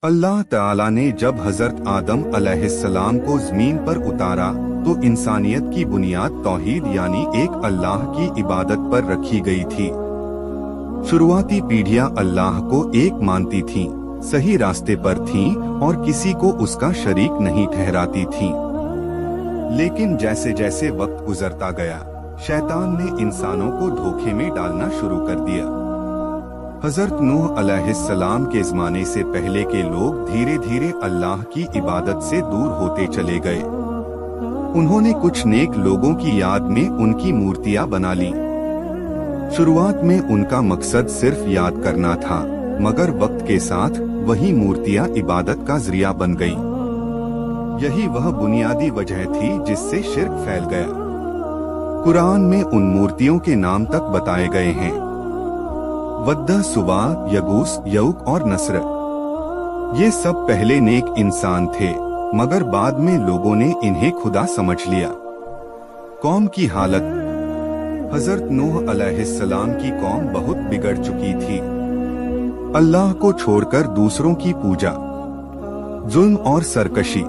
अल्लाह ताला ने जब हजरत आदम अलैहिस्सलाम को जमीन पर उतारा तो इंसानियत की बुनियाद तौहीद यानी एक अल्लाह की इबादत पर रखी गई थी। शुरुआती पीढ़ियां अल्लाह को एक मानती थीं, सही रास्ते पर थीं और किसी को उसका शरीक नहीं ठहराती थीं। लेकिन जैसे जैसे वक्त गुजरता गया, शैतान ने इंसानों को धोखे में डालना शुरू कर दिया। हजरत नूह अलैहिस्सलाम के ज़माने से पहले के लोग धीरे धीरे अल्लाह की इबादत से दूर होते चले गए। उन्होंने कुछ नेक लोगों की याद में उनकी मूर्तियां बना ली। शुरुआत में उनका मकसद सिर्फ याद करना था, मगर वक्त के साथ वही मूर्तियां इबादत का जरिया बन गईं। यही वह बुनियादी वजह थी जिससे शिर्क फैल गया। कुरान में उन मूर्तियों के नाम तक बताए गए हैं: वद्दा, सुवा, यगूस, यऊक और नस्र। ये सब पहले नेक इंसान थे, मगर बाद में लोगों ने इन्हें खुदा समझ लिया। कौम की हालत। हजरत नूह अलैहिस्सलाम की कौम बहुत बिगड़ चुकी थी। अल्लाह को छोड़कर दूसरों की पूजा, जुल्म और सरकशी,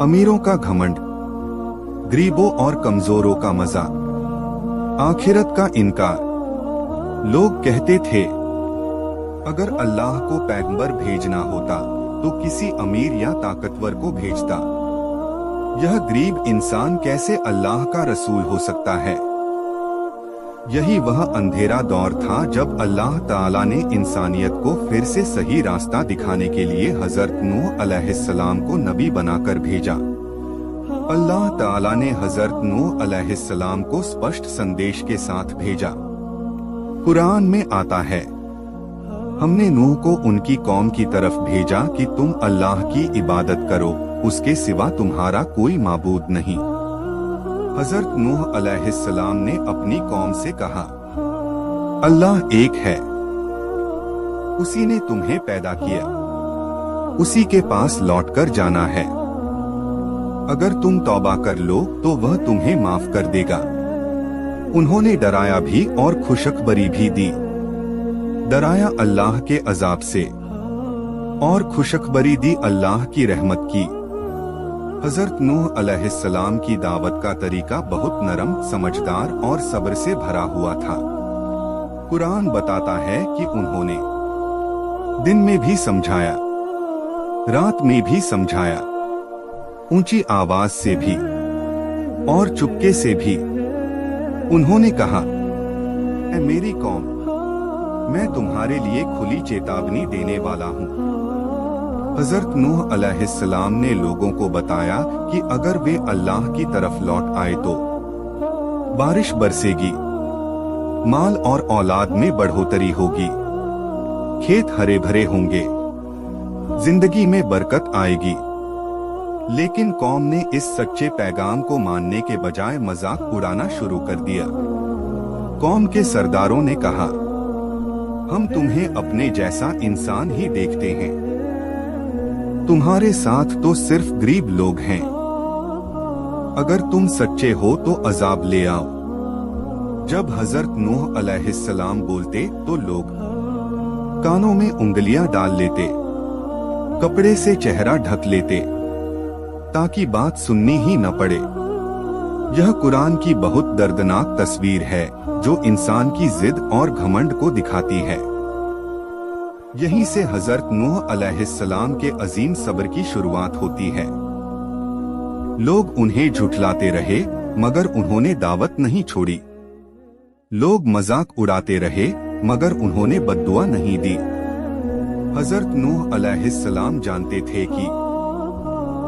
अमीरों का घमंड, गरीबों और कमजोरों का मजाक, आखिरत का इनकार। लोग कहते थे, अगर अल्लाह को पैगंबर भेजना होता तो किसी अमीर या ताकतवर को भेजता। यह गरीब इंसान कैसे अल्लाह का रसूल हो सकता है? यही वह अंधेरा दौर था जब अल्लाह ताला ने इंसानियत को फिर से सही रास्ता दिखाने के लिए हजरत नूह अलैहिस्सलाम को नबी बनाकर भेजा। अल्लाह ताला ने हजरत नूह अलैहिस्सलाम को स्पष्ट संदेश के साथ भेजा। कुरान में आता है, हमने नूह को उनकी कौम की तरफ भेजा कि तुम अल्लाह की इबादत करो, उसके सिवा तुम्हारा कोई माबूद नहीं। हजरत नूह अलैहिस्सलाम ने अपनी कौम से कहा, अल्लाह एक है, उसी ने तुम्हें पैदा किया, उसी के पास लौटकर जाना है। अगर तुम तौबा कर लो तो वह तुम्हें माफ कर देगा। उन्होंने डराया भी और खुशखबरी भी दी। डराया अल्लाह के अजाब से और खुशखबरी दी अल्लाह की रहमत की। हजरत नूह अलैहिस्सलाम की दावत का तरीका बहुत नरम, समझदार और सब्र से भरा हुआ था। कुरान बताता है कि उन्होंने दिन में भी समझाया, रात में भी समझाया, ऊंची आवाज से भी और चुपके से भी। उन्होंने कहा, ऐ मेरी कौम, मैं तुम्हारे लिए खुली चेतावनी देने वाला हूँ। हजरत नूह अलैहिस्सलाम ने लोगों को बताया कि अगर वे अल्लाह की तरफ लौट आए तो बारिश बरसेगी, माल और औलाद में बढ़ोतरी होगी, खेत हरे भरे होंगे, जिंदगी में बरकत आएगी। लेकिन कौम ने इस सच्चे पैगाम को मानने के बजाय मजाक उड़ाना शुरू कर दिया। कौम के सरदारों ने कहा, हम तुम्हें अपने जैसा इंसान ही देखते हैं, तुम्हारे साथ तो सिर्फ गरीब लोग हैं। अगर तुम सच्चे हो तो अजाब ले आओ। जब हजरत नूह अलैहिस्सलाम बोलते तो लोग कानों में उंगलियां डाल लेते, कपड़े से चेहरा ढक लेते ताकि बात सुननी ही न पड़े। यह कुरान की बहुत दर्दनाक तस्वीर है जो इंसान की जिद और घमंड को दिखाती है। यहीं से हजरत नूह अलैहिस्सलाम के अजीम सब्र की शुरुआत होती है। लोग उन्हें झुठलाते रहे, मगर उन्होंने दावत नहीं छोड़ी। लोग मजाक उड़ाते रहे, मगर उन्होंने बद्दुआ नहीं दी। हजरत नूह अलैहिस्सलाम जानते थे कि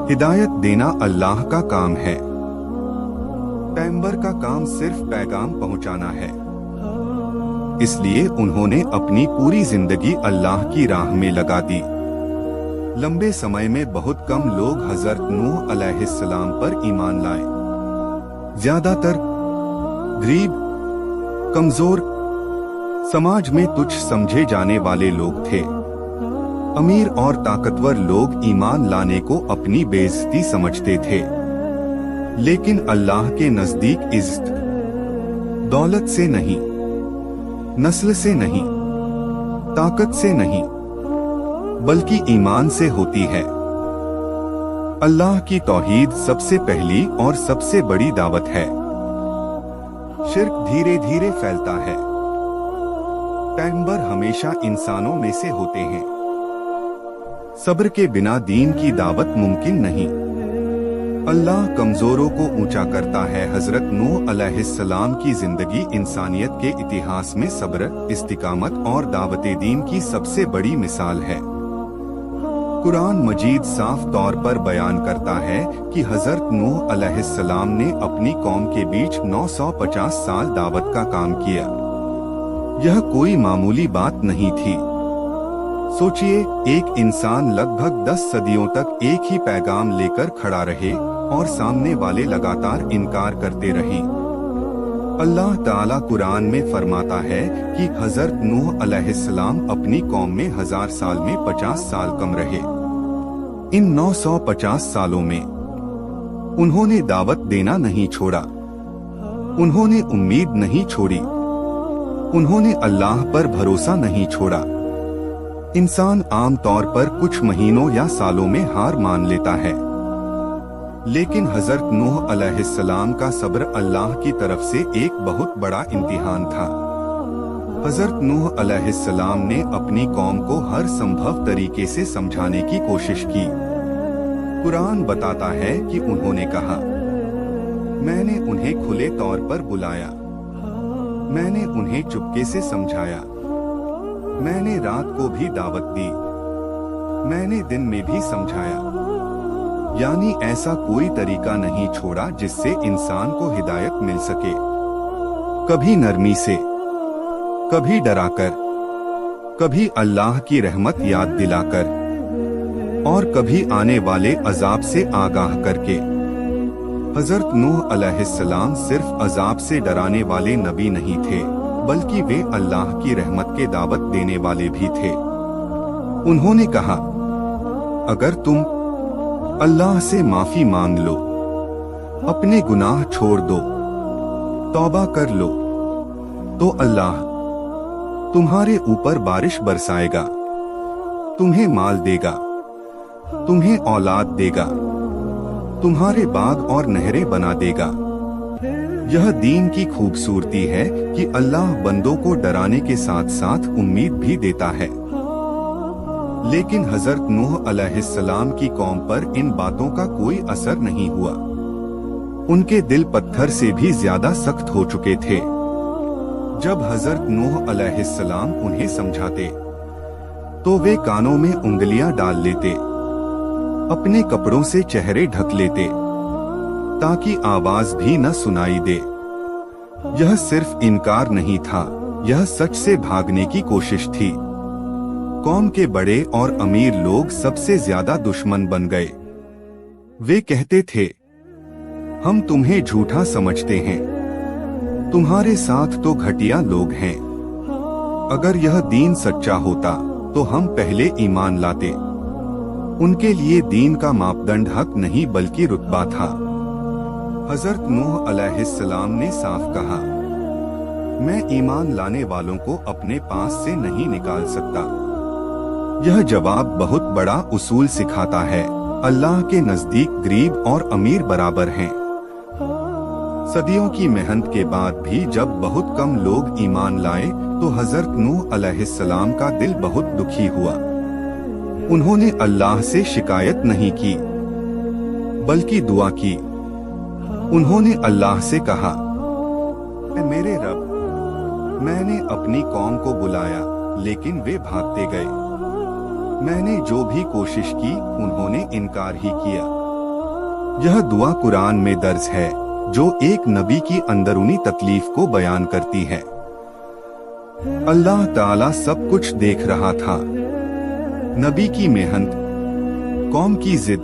हिदायत देना अल्लाह का काम है, पैगंबर का काम सिर्फ पैगाम पहुंचाना है। इसलिए उन्होंने अपनी पूरी जिंदगी अल्लाह की राह में लगा दी। लंबे समय में बहुत कम लोग हजरत नूह अलैहिस्सलाम पर ईमान लाए। ज्यादातर गरीब, कमजोर, समाज में तुच्छ समझे जाने वाले लोग थे। अमीर और ताकतवर लोग ईमान लाने को अपनी बेइज्जती समझते थे। लेकिन अल्लाह के नजदीक इज्जत दौलत से नहीं, नस्ल से नहीं, ताकत से नहीं, बल्कि ईमान से होती है। अल्लाह की तौहीद सबसे पहली और सबसे बड़ी दावत है। शिर्क धीरे धीरे फैलता है। पैगंबर हमेशा इंसानों में से होते हैं। सब्र के बिना दीन की दावत मुमकिन नहीं। अल्लाह कमजोरों को ऊंचा करता है। हजरत नूह अलैहिस्सलाम की जिंदगी इंसानियत के इतिहास में सब्र, इस्तिकामत और दावते दीन की सबसे बड़ी मिसाल है। कुरान मजीद साफ तौर पर बयान करता है कि हजरत नूह अलैहिस्सलाम ने अपनी कौम के बीच 950 साल दावत का काम किया। यह कोई मामूली बात नहीं थी। सोचिए, एक इंसान लगभग 10 सदियों तक एक ही पैगाम लेकर खड़ा रहे और सामने वाले लगातार इनकार करते रहे। अल्लाह ताला कुरान में फरमाता है कि हजरत नूह अलैहिस्सलाम अपनी कौम में 1000 साल में 50 साल कम रहे। इन 950 सालों में उन्होंने दावत देना नहीं छोड़ा, उन्होंने उम्मीद नहीं छोड़ी, उन्होंने अल्लाह पर भरोसा नहीं छोड़ा। इंसान आमतौर पर कुछ महीनों या सालों में हार मान लेता है, लेकिन हजरत नूह अलैहिस्सलाम का सब्र अल्लाह की तरफ से एक बहुत बड़ा इम्तिहान था। हजरत नूह अलैहिस्सलाम ने अपनी कौम को हर संभव तरीके से समझाने की कोशिश की। कुरान बताता है कि उन्होंने कहा, मैंने उन्हें खुले तौर पर बुलाया, मैंने उन्हें चुपके से समझाया, मैंने रात को भी दावत दी, मैंने दिन में भी समझाया। यानी ऐसा कोई तरीका नहीं छोड़ा जिससे इंसान को हिदायत मिल सके। कभी नरमी से, कभी डराकर, कभी अल्लाह की रहमत याद दिलाकर, और कभी आने वाले अजाब से आगाह करके। हजरत नूह अलैहिस्सलाम सिर्फ अजाब से डराने वाले नबी नहीं थे, बल्कि वे अल्लाह की रहमत के दावत देने वाले भी थे। उन्होंने कहा, अगर तुम अल्लाह से माफी मांग लो, अपने गुनाह छोड़ दो, तौबा कर लो, तो अल्लाह तुम्हारे ऊपर बारिश बरसाएगा, तुम्हें माल देगा, तुम्हें औलाद देगा, तुम्हारे बाग और नहरें बना देगा। यह दीन की खूबसूरती है कि अल्लाह बंदों को डराने के साथ साथ उम्मीद भी देता है। लेकिन हजरत नूह अलैहिस्सलाम की कौम पर इन बातों का कोई असर नहीं हुआ। उनके दिल पत्थर से भी ज्यादा सख्त हो चुके थे। जब हजरत नूह अलैहिस्सलाम उन्हें समझाते, तो वे कानों में उंगलियां डाल लेते, अपने कपड़ों से चेहरे ढक लेते, ताकि आवाज भी न सुनाई दे। यह सिर्फ इनकार नहीं था, यह सच से भागने की कोशिश थी। कौम के बड़े और अमीर लोग सबसे ज्यादा दुश्मन बन गए। वे कहते थे, हम तुम्हें झूठा समझते हैं, तुम्हारे साथ तो घटिया लोग हैं। अगर यह दीन सच्चा होता तो हम पहले ईमान लाते। उनके लिए दीन का मापदंड हक नहीं बल्कि रुतबा था। हजरत नूह अलैहिस्सलाम ने साफ कहा, मैं ईमान लाने वालों को अपने पास से नहीं निकाल सकता। यह जवाब बहुत बड़ा उसूल सिखाता है। अल्लाह के नजदीक गरीब और अमीर बराबर हैं। सदियों की मेहनत के बाद भी जब बहुत कम लोग ईमान लाए तो हजरत नूह अलैहिस्सलाम का दिल बहुत दुखी हुआ। उन्होंने अल्लाह से शिकायत नहीं की, बल्कि दुआ की। उन्होंने अल्लाह से कहा, मेरे रब, मैंने अपनी कौम को बुलाया लेकिन वे भागते गए। मैंने जो भी कोशिश की उन्होंने इनकार ही किया। यह दुआ कुरान में दर्ज है, जो एक नबी की अंदरूनी तकलीफ को बयान करती है। अल्लाह ताला सब कुछ देख रहा था। नबी की मेहनत, कौम की जिद,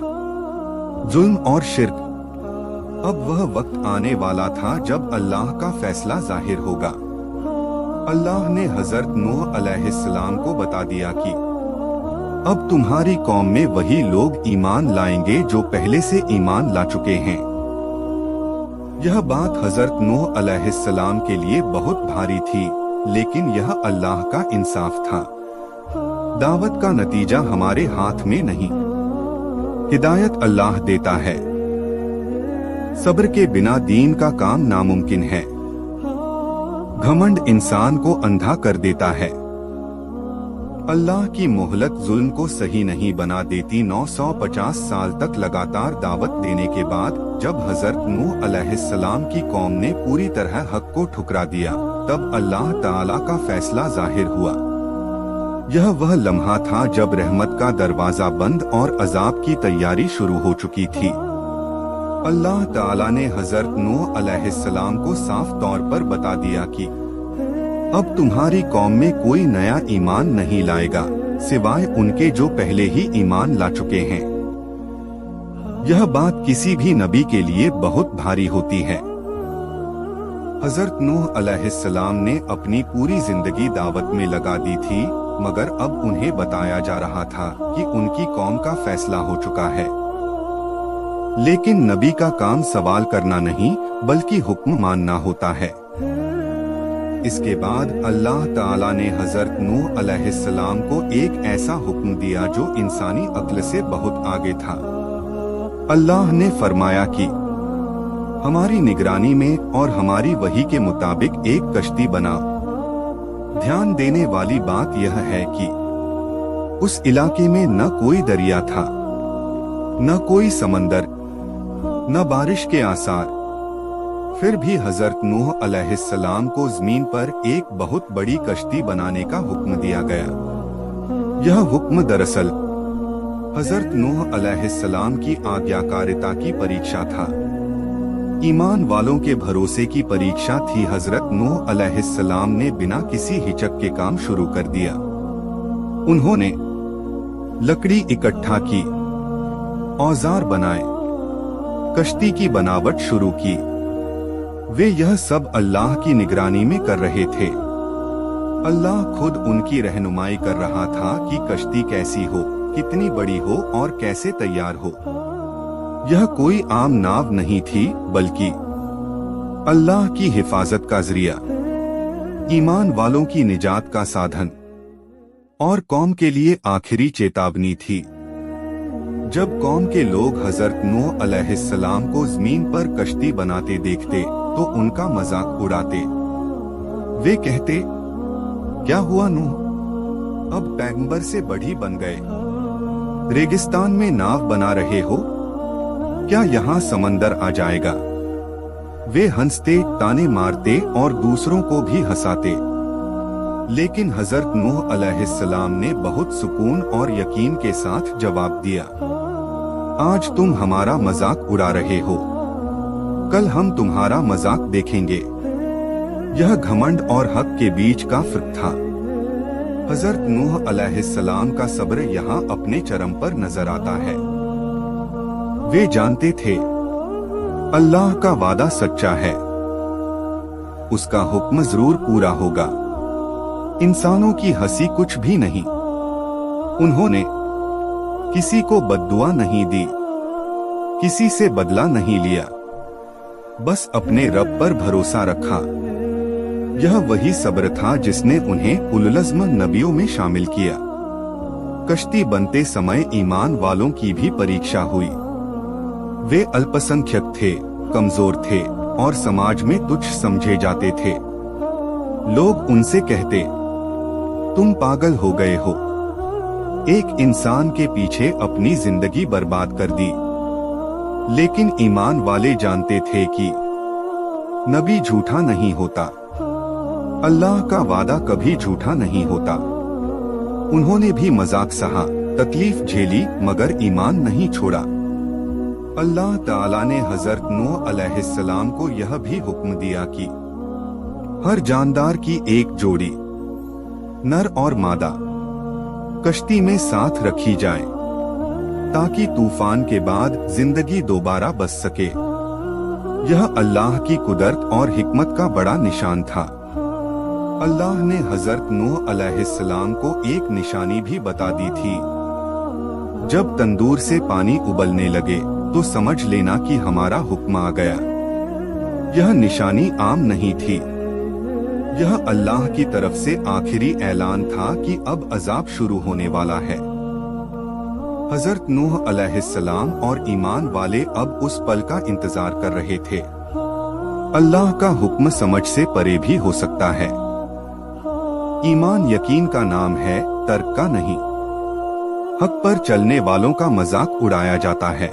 जुल्म और शिर्क। अब वह वक्त आने वाला था जब अल्लाह का फैसला जाहिर होगा। अल्लाह ने हजरत नूह अलैहिस्सलाम को बता दिया कि अब तुम्हारी कौम में वही लोग ईमान लाएंगे जो पहले से ईमान ला चुके हैं। यह बात हजरत नूह अलैहिस्सलाम के लिए बहुत भारी थी, लेकिन यह अल्लाह का इंसाफ था। दावत का नतीजा हमारे हाथ में नहीं, हिदायत अल्लाह देता है। सब्र के बिना दीन का काम नामुमकिन है। घमंड इंसान को अंधा कर देता है। अल्लाह की मोहलत जुल्म को सही नहीं बना देती। 950 साल तक लगातार दावत देने के बाद जब हजरत नूह अलैहिस्सलाम की कौम ने पूरी तरह हक को ठुकरा दिया, तब अल्लाह ताला का फैसला जाहिर हुआ। यह वह लम्हा था जब रहमत का दरवाजा बंद और अजाब की तैयारी शुरू हो चुकी थी। अल्लाह ताला ने हजरत नूह अलैहिस्सलाम को साफ तौर पर बता दिया कि अब तुम्हारी कौम में कोई नया ईमान नहीं लाएगा सिवाय उनके जो पहले ही ईमान ला चुके हैं। यह बात किसी भी नबी के लिए बहुत भारी होती है। हजरत नूह अलैहिस्सलाम ने अपनी पूरी जिंदगी दावत में लगा दी थी, मगर अब उन्हें बताया जा रहा था कि उनकी कौम का फैसला हो चुका है। लेकिन नबी का काम सवाल करना नहीं बल्कि हुक्म मानना होता है। इसके बाद अल्लाह ताला ने हजरत नूह अलैहिस्सलाम को एक ऐसा हुक्म दिया जो इंसानी अक्ल से बहुत आगे था। अल्लाह ने फरमाया कि हमारी निगरानी में और हमारी वही के मुताबिक एक कश्ती बनाओ। ध्यान देने वाली बात यह है कि उस इलाके में न कोई दरिया था, न कोई समंदर, न बारिश के आसार। फिर भी हजरत नूह अलैहिस्सलाम को जमीन पर एक बहुत बड़ी कश्ती बनाने का हुक्म दिया गया। यह हुक्म दरअसल हजरत नूह अलैहिस्सलाम की आज्ञाकारिता की परीक्षा था। ईमान वालों के भरोसे की परीक्षा थी। हजरत नूह अलैहिस्सलाम ने बिना किसी हिचक के काम शुरू कर दिया। उन्होंने लकड़ी इकट्ठा की, औजार बनाए, कश्ती की बनावट शुरू की। वे यह सब अल्लाह की निगरानी में कर रहे थे। अल्लाह खुद उनकी रहनुमाई कर रहा था कि कश्ती कैसी हो, कितनी बड़ी हो और कैसे तैयार हो। यह कोई आम नाव नहीं थी बल्कि अल्लाह की हिफाजत का जरिया, ईमान वालों की निजात का साधन और कौम के लिए आखिरी चेतावनी थी। जब कौम के लोग हजरत नूह अलैहिस्सलाम को जमीन पर कश्ती बनाते देखते तो उनका मजाक उड़ाते। वे कहते, क्या हुआ नूह, अब पैगंबर से बढ़ी बन गए? रेगिस्तान में नाव बना रहे हो? क्या यहाँ समंदर आ जाएगा? वे हंसते, ताने मारते और दूसरों को भी हंसाते। लेकिन हजरत नूह अलैहिस्सलाम ने बहुत सुकून और यकीन के साथ जवाब दिया, आज तुम हमारा मजाक उड़ा रहे हो, कल हम तुम्हारा मजाक देखेंगे। यह घमंड और हक के बीच का फर्क था। हजरत नूह अलैहिस्सलाम का सब्र यहाँ अपने चरम पर नजर आता है। वे जानते थे अल्लाह का वादा सच्चा है, उसका हुक्म जरूर पूरा होगा। इंसानों की हंसी कुछ भी नहीं। उन्होंने किसी को बद्दुआ नहीं दी, किसी से बदला नहीं लिया, बस अपने रब पर भरोसा रखा। यह वही सब्र था जिसने उन्हें उलुल अज़्म नबियों में शामिल किया। कश्ती बनते समय ईमान वालों की भी परीक्षा हुई। वे अल्पसंख्यक थे, कमजोर थे और समाज में तुच्छ समझे जाते थे। लोग उनसे कहते, तुम पागल हो गए हो, एक इंसान के पीछे अपनी जिंदगी बर्बाद कर दी। लेकिन ईमान वाले जानते थे कि नबी झूठा नहीं होता, अल्लाह का वादा कभी झूठा नहीं होता। उन्होंने भी मजाक सहा, तकलीफ झेली, मगर ईमान नहीं छोड़ा। अल्लाह ताला ने हजरत नूह अलैहिस्सलाम को यह भी हुक्म दिया कि हर जानदार की एक जोड़ी, नर और मादा, कश्ती में साथ रखी जाए ताकि तूफान के बाद जिंदगी दोबारा बस सके। यह अल्लाह की कुदरत और हिकमत का बड़ा निशान था। अल्लाह ने हजरत नूह अलैहिस्सलाम को एक निशानी भी बता दी थी। जब तंदूर से पानी उबलने लगे तो समझ लेना कि हमारा हुक्म आ गया। यह निशानी आम नहीं थी। यह अल्लाह की तरफ से आखिरी ऐलान था कि अब अजाब शुरू होने वाला है। हजरत नूह अलैहिस्सलाम और ईमान वाले अब उस पल का इंतजार कर रहे थे। अल्लाह का हुक्म समझ से परे भी हो सकता है। ईमान यकीन का नाम है, तर्क का नहीं। हक पर चलने वालों का मजाक उड़ाया जाता है।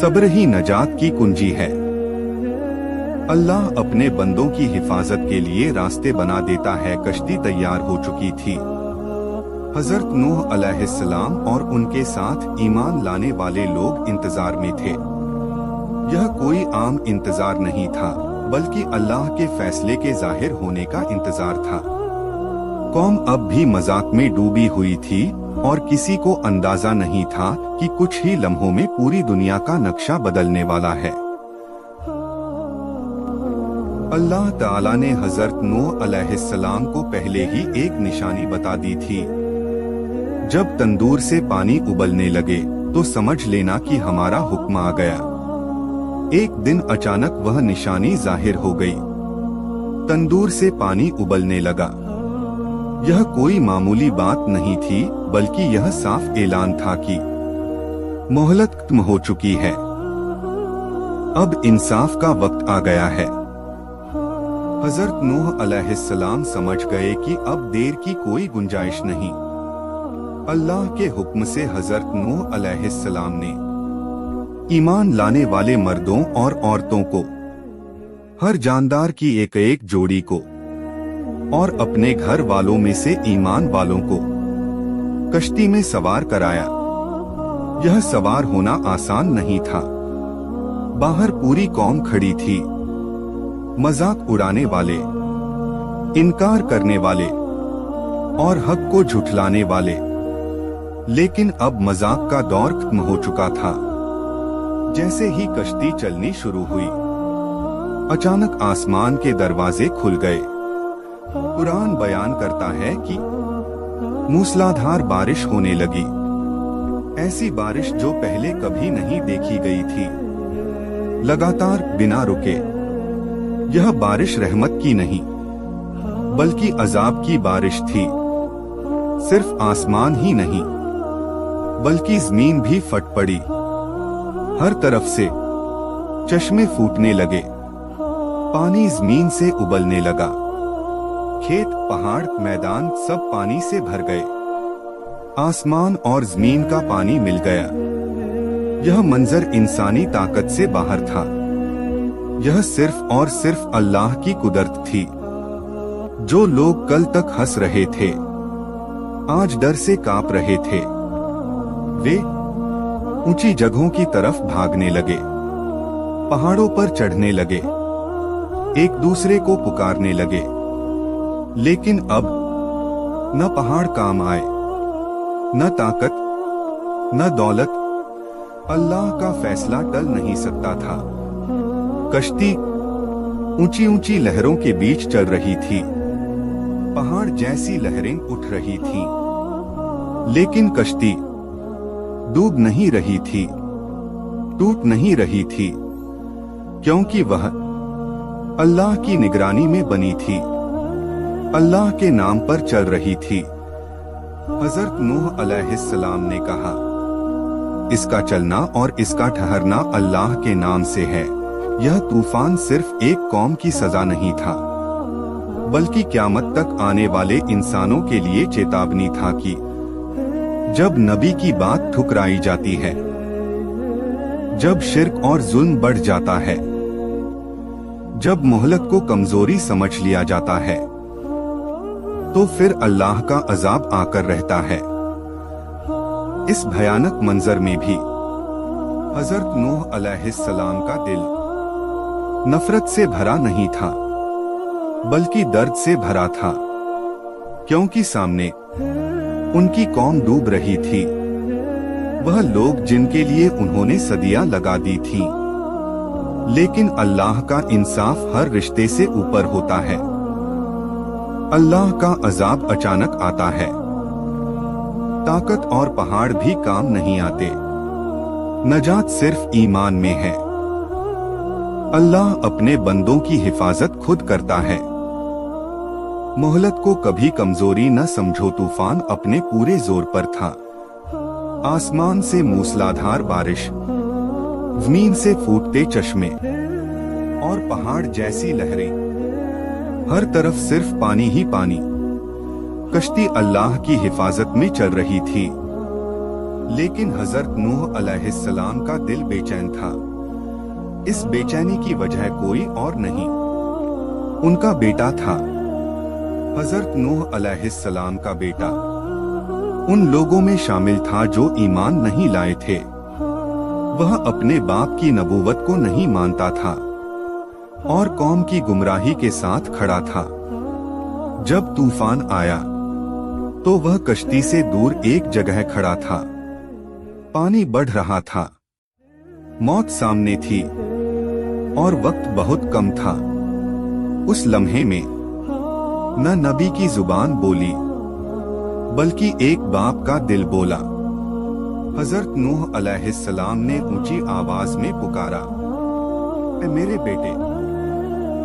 सब्र ही नजात की कुंजी है। अल्लाह अपने बंदों की हिफाजत के लिए रास्ते बना देता है। कश्ती तैयार हो चुकी थी। हजरत नूह अलैहिस्सलाम और उनके साथ ईमान लाने वाले लोग इंतजार में थे। यह कोई आम इंतजार नहीं था, बल्कि अल्लाह के फैसले के जाहिर होने का इंतजार था। कौम अब भी मजाक में डूबी हुई थी और किसी को अंदाजा नहीं था कि कुछ ही लम्हों में पूरी दुनिया का नक्शा बदलने वाला है। अल्लाह ताला ने हजरत नूह अलैहिस्सलाम को पहले ही एक निशानी बता दी थी। जब तंदूर से पानी उबलने लगे तो समझ लेना कि हमारा हुक्म आ गया। एक दिन अचानक वह निशानी जाहिर हो गई। तंदूर से पानी उबलने लगा। यह कोई मामूली बात नहीं थी, बल्कि यह साफ ऐलान था कि मोहलत खत्म हो चुकी है। अब इंसाफ का वक्त आ गया है। हजरत नूह अलैहिस्सलाम समझ गए कि अब देर की कोई गुंजाइश नहीं। अल्लाह के हुक्म से हजरत नूह अलैहिस्सलाम ने ईमान लाने वाले मर्दों और औरतों को, हर जानदार की एक एक जोड़ी को और अपने घर वालों में से ईमान वालों को कश्ती में सवार कराया। यह सवार होना आसान नहीं था। बाहर पूरी कौम खड़ी थी। मजाक उड़ाने वाले, इनकार करने वाले और हक को झुठलाने वाले। लेकिन अब मजाक का दौर खत्म हो चुका था। जैसे ही कश्ती चलनी शुरू हुई, अचानक आसमान के दरवाजे खुल गए। कुरान बयान करता है कि मूसलाधार बारिश होने लगी। ऐसी बारिश जो पहले कभी नहीं देखी गई थी, लगातार बिना रुके। यह बारिश रहमत की नहीं, बल्कि अजाब की बारिश थी। सिर्फ आसमान ही नहीं, बल्कि जमीन भी फट पड़ी। हर तरफ से चश्मे फूटने लगे। पानी जमीन से उबलने लगा। खेत, पहाड़, मैदान सब पानी से भर गए। आसमान और जमीन का पानी मिल गया। यह मंजर इंसानी ताकत से बाहर था। यह सिर्फ और सिर्फ अल्लाह की कुदरत थी। जो लोग कल तक हंस रहे थे, आज डर से कांप रहे थे। वे ऊंची जगहों की तरफ भागने लगे, पहाड़ों पर चढ़ने लगे, एक दूसरे को पुकारने लगे। लेकिन अब न पहाड़ काम आए, न ताकत, न दौलत। अल्लाह का फैसला टल नहीं सकता था। कश्ती ऊंची ऊंची लहरों के बीच चल रही थी। पहाड़ जैसी लहरें उठ रही थीं। लेकिन कश्ती डूब नहीं रही थी, टूट नहीं रही थी, क्योंकि वह अल्लाह की निगरानी में बनी थी, अल्लाह के नाम पर चल रही थी। हजरत नूह अलैहिस्सलाम ने कहा, इसका चलना और इसका ठहरना अल्लाह के नाम से है। यह तूफान सिर्फ एक कौम की सजा नहीं था, बल्कि क़यामत तक आने वाले इंसानों के लिए चेतावनी था कि जब नबी की बात ठुकराई जाती है, जब शिर्क और जुल्म बढ़ जाता है, जब मोहलत को कमजोरी समझ लिया जाता है, तो फिर अल्लाह का अजाब आकर रहता है। इस भयानक मंजर में भी हजरत नूह अलैहिस्सलाम का दिल नफरत से भरा नहीं था, बल्कि दर्द से भरा था, क्योंकि सामने उनकी कौम डूब रही थी। वह लोग जिनके लिए उन्होंने सदियां लगा दी थीं। लेकिन अल्लाह का इंसाफ हर रिश्ते से ऊपर होता है। अल्लाह का अजाब अचानक आता है। ताकत और पहाड़ भी काम नहीं आते। नजात सिर्फ ईमान में है। अल्लाह अपने बंदों की हिफाजत खुद करता है। मोहलत को कभी कमजोरी न समझो, तूफान अपने पूरे जोर पर था। आसमान से मूसलाधार बारिश, जमीन से फूटते चश्मे और पहाड़ जैसी लहरें, हर तरफ सिर्फ पानी ही पानी। कश्ती अल्लाह की हिफाजत में चल रही थी, लेकिन हजरत नूह अलैहिस्सलाम का दिल बेचैन था। इस बेचैनी की वजह कोई और नहीं, उनका बेटा था। हजरत नूह अलैहिस्सलाम का बेटा उन लोगों में शामिल था जो ईमान नहीं लाए थे। वह अपने बाप की नबूवत को नहीं मानता था और कौम की गुमराही के साथ खड़ा था। जब तूफान आया तो वह कश्ती से दूर एक जगह खड़ा था। पानी बढ़ रहा था, मौत सामने थी और वक्त बहुत कम था। उस लम्हे में न नबी की जुबान बोली, बल्कि एक बाप का दिल बोला। हजरत नूह अलैहिस्सलाम ने ऊंची आवाज में पुकारा, ऐ मेरे बेटे,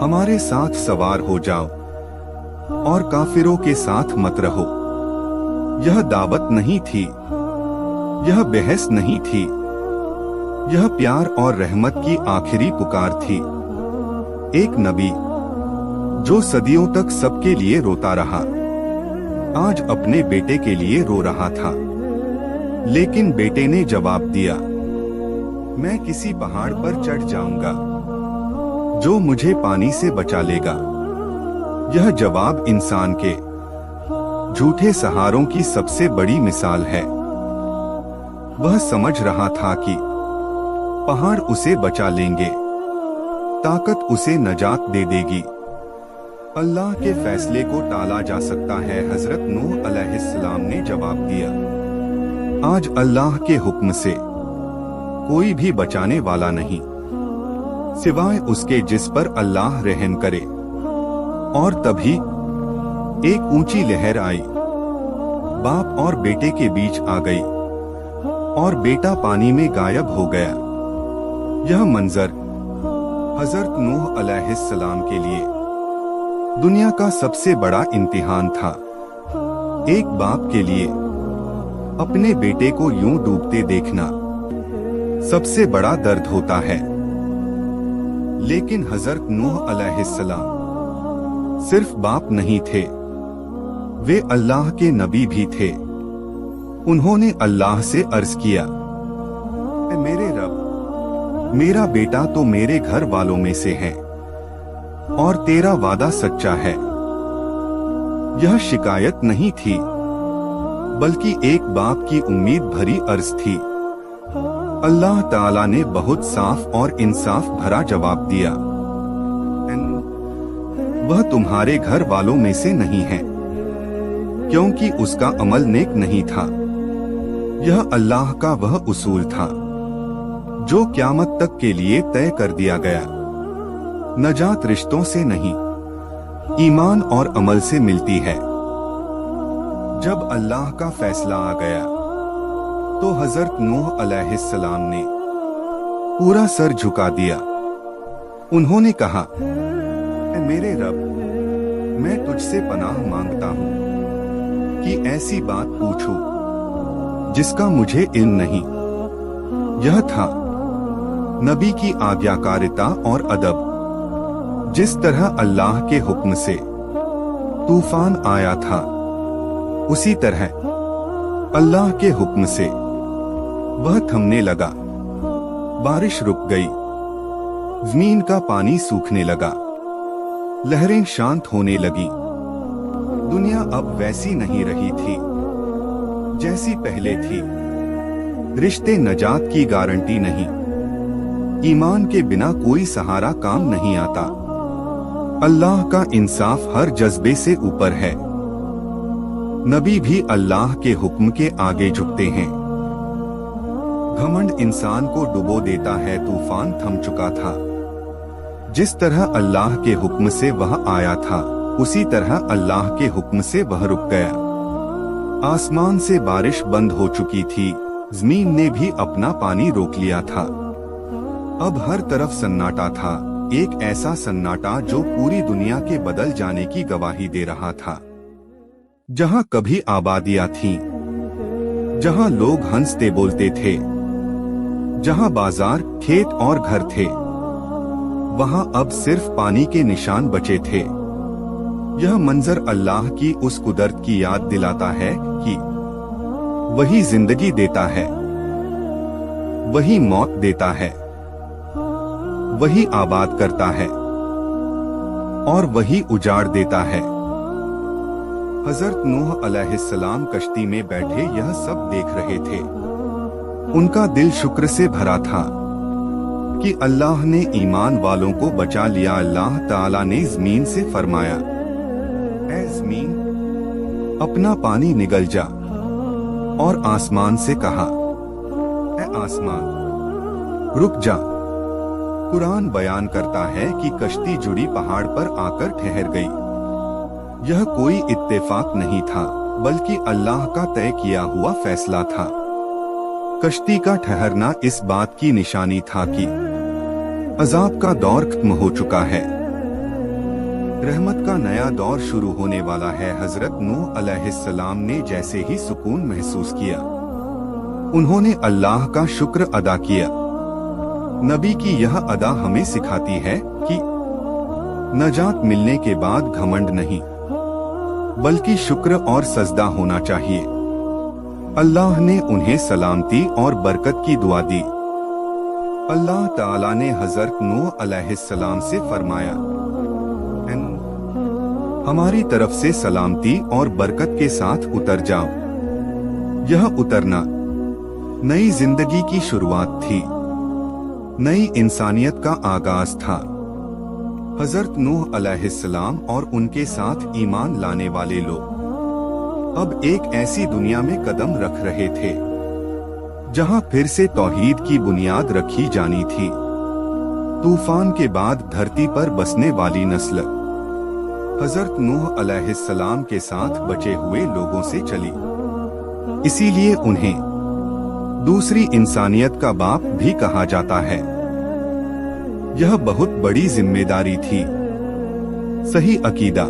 हमारे साथ सवार हो जाओ और काफिरों के साथ मत रहो। यह दावत नहीं थी, यह बहस नहीं थी, यह प्यार और रहमत की आखिरी पुकार थी। एक नबी जो सदियों तक सबके लिए रोता रहा, आज अपने बेटे के लिए रो रहा था। लेकिन बेटे ने जवाब दिया, मैं किसी पहाड़ पर चढ़ जाऊंगा जो मुझे पानी से बचा लेगा। यह जवाब इंसान के झूठे सहारों की सबसे बड़ी मिसाल है। वह समझ रहा था कि पहाड़ उसे बचा लेंगे, ताकत उसे नजात दे देगी। अल्लाह के फैसले को टाला जा सकता है। हजरत नूह अलैहिस्सलाम ने जवाब दिया, आज अल्लाह के हुक्म से कोई भी बचाने वाला नहीं, सिवाय उसके जिस पर अल्लाह रहम करे। और तभी एक ऊंची लहर आई, बाप और बेटे के बीच आ गई और बेटा पानी में गायब हो गया। यह मंजर हजरत नूह अलैहिस्सलाम के लिए दुनिया का सबसे बड़ा इम्तिहान था। एक बाप के लिए अपने बेटे को यूं डूबते देखना सबसे बड़ा दर्द होता है। लेकिन हजरत नूह अलैहिस्सलाम सिर्फ बाप नहीं थे, वे अल्लाह के नबी भी थे। उन्होंने अल्लाह से अर्ज किया, मेरे रब, मेरा बेटा तो मेरे घर वालों में से है और तेरा वादा सच्चा है। यह शिकायत नहीं थी, बल्कि एक बाप की उम्मीद भरी अर्ज थी। अल्लाह ताला ने बहुत साफ और इंसाफ भरा जवाब दिया, वह तुम्हारे घर वालों में से नहीं है, क्योंकि उसका अमल नेक नहीं था। यह अल्लाह का वह उसूल था जो क़यामत तक के लिए तय कर दिया गया। नजात रिश्तों से नहीं, ईमान और अमल से मिलती है। जब अल्लाह का फैसला आ गया तो हजरत नूह अलैहिस्सलाम ने पूरा सर झुका दिया। उन्होंने कहा, मेरे रब, मैं तुझसे पनाह मांगता हूँ कि ऐसी बात पूछूं जिसका मुझे इल्म नहीं। यह था नबी की आज्ञाकारिता और अदब। जिस तरह अल्लाह के हुक्म से तूफान आया था, उसी तरह अल्लाह के हुक्म से वह थमने लगा। बारिश रुक गई, जमीन का पानी सूखने लगा, लहरें शांत होने लगी। दुनिया अब वैसी नहीं रही थी जैसी पहले थी। रिश्ते नजात की गारंटी नहीं, ईमान के बिना कोई सहारा काम नहीं आता। अल्लाह का इंसाफ हर जज्बे से ऊपर है। नबी भी अल्लाह के हुक्म के आगे झुकते हैं। घमंड इंसान को डुबो देता है। तूफान थम चुका था। जिस तरह अल्लाह के हुक्म से वह आया था, उसी तरह अल्लाह के हुक्म से वह रुक गया। आसमान से बारिश बंद हो चुकी थी, जमीन ने भी अपना पानी रोक लिया था। अब हर तरफ सन्नाटा था, एक ऐसा सन्नाटा जो पूरी दुनिया के बदल जाने की गवाही दे रहा था। जहां कभी आबादियां थीं, जहां लोग हंसते बोलते थे, जहां बाजार, खेत और घर थे, वहां अब सिर्फ पानी के निशान बचे थे। यह मंजर अल्लाह की उस कुदरत की याद दिलाता है कि वही जिंदगी देता है, वही मौत देता है, वही आबाद करता है और वही उजाड़ देता है। हजरत नूह अलैहिस्सलाम कश्ती में बैठे यह सब देख रहे थे। उनका दिल शुक्र से भरा था कि अल्लाह ने ईमान वालों को बचा लिया। अल्लाह ताला ने ज़मीन से फरमाया, ऐ ज़मीन, अपना पानी निगल जा, और आसमान से कहा, ऐ आसमान, रुक जा। कुरान बयान करता है कि कश्ती जुड़ी पहाड़ पर आकर ठहर गई। यह कोई इत्तेफाक नहीं था, बल्कि अल्लाह का तय किया हुआ फैसला था। कश्ती का ठहरना इस बात की निशानी था कि अजाब का दौर खत्म हो चुका है, रहमत का नया दौर शुरू होने वाला है। हजरत नूह अलैहिस्सलाम ने जैसे ही सुकून महसूस किया, उन्होंने अल्लाह का शुक्र अदा किया। नबी की यह अदा हमें सिखाती है कि नजात मिलने के बाद घमंड नहीं, बल्कि शुक्र और सजदा होना चाहिए। अल्लाह ने उन्हें सलामती और बरकत की दुआ दी। अल्लाह ताला ने हजरत नूह अलैहिस्सलाम से फरमाया, हमारी तरफ से सलामती और बरकत के साथ उतर जाओ। यह उतरना नई जिंदगी की शुरुआत थी, नई इंसानियत का आगाज था। हजरत नूह अलैहिस्सलाम और उनके साथ ईमान लाने वाले लोग अब एक ऐसी दुनिया में कदम रख रहे थे जहां फिर से तौहीद की बुनियाद रखी जानी थी। तूफान के बाद धरती पर बसने वाली नस्ल हजरत नूह अलैहिस्सलाम के साथ बचे हुए लोगों से चली। इसीलिए उन्हें दूसरी इंसानियत का बाप भी कहा जाता है। यह बहुत बड़ी जिम्मेदारी थी। सही अकीदा,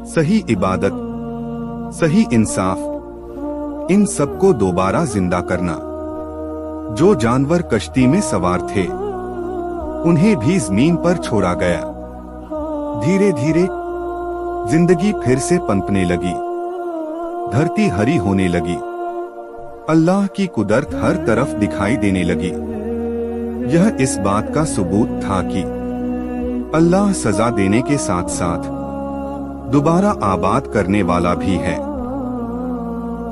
सही इबादत, सही इंसाफ, इन सबको दोबारा जिंदा करना। जो जानवर कश्ती में सवार थे, उन्हें भी जमीन पर छोड़ा गया। धीरे धीरे जिंदगी फिर से पनपने लगी, धरती हरी होने लगी, अल्लाह की कुदरत हर तरफ दिखाई देने लगी। यह इस बात का सबूत था कि अल्लाह सजा देने के साथ साथ दोबारा आबाद करने वाला भी है।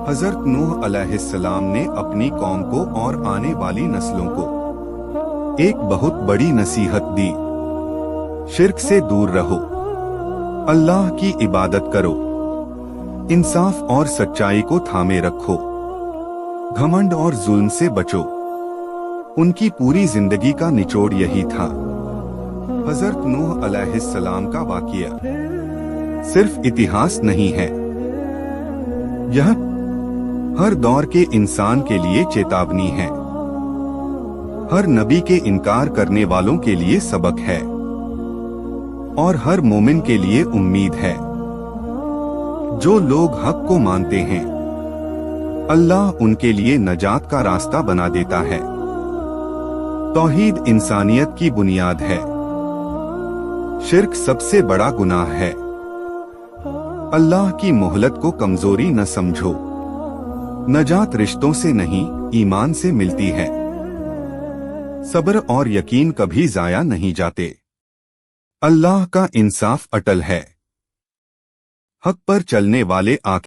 हजरत नूह अलैहिस्सलाम ने अपनी कौम को और आने वाली नस्लों को एक बहुत बड़ी नसीहत दी। शिर्क से दूर रहो, अल्लाह की इबादत करो, इंसाफ और सच्चाई को थामे रखो, घमंड और जुल्म से बचो। उनकी पूरी जिंदगी का निचोड़ यही था। हजरत नूह अलैहिस्सलाम का वाक़िया सिर्फ इतिहास नहीं है, यह हर दौर के इंसान के लिए चेतावनी है। हर नबी के इनकार करने वालों के लिए सबक है और हर मोमिन के लिए उम्मीद है। जो लोग हक को मानते हैं, अल्लाह उनके लिए नजात का रास्ता बना देता है। तौहीद इंसानियत की बुनियाद है। शिर्क सबसे बड़ा गुनाह है। अल्लाह की मोहलत को कमजोरी न समझो। नजात रिश्तों से नहीं, ईमान से मिलती है। सब्र और यकीन कभी जाया नहीं जाते। अल्लाह का इंसाफ अटल है। हक पर चलने वाले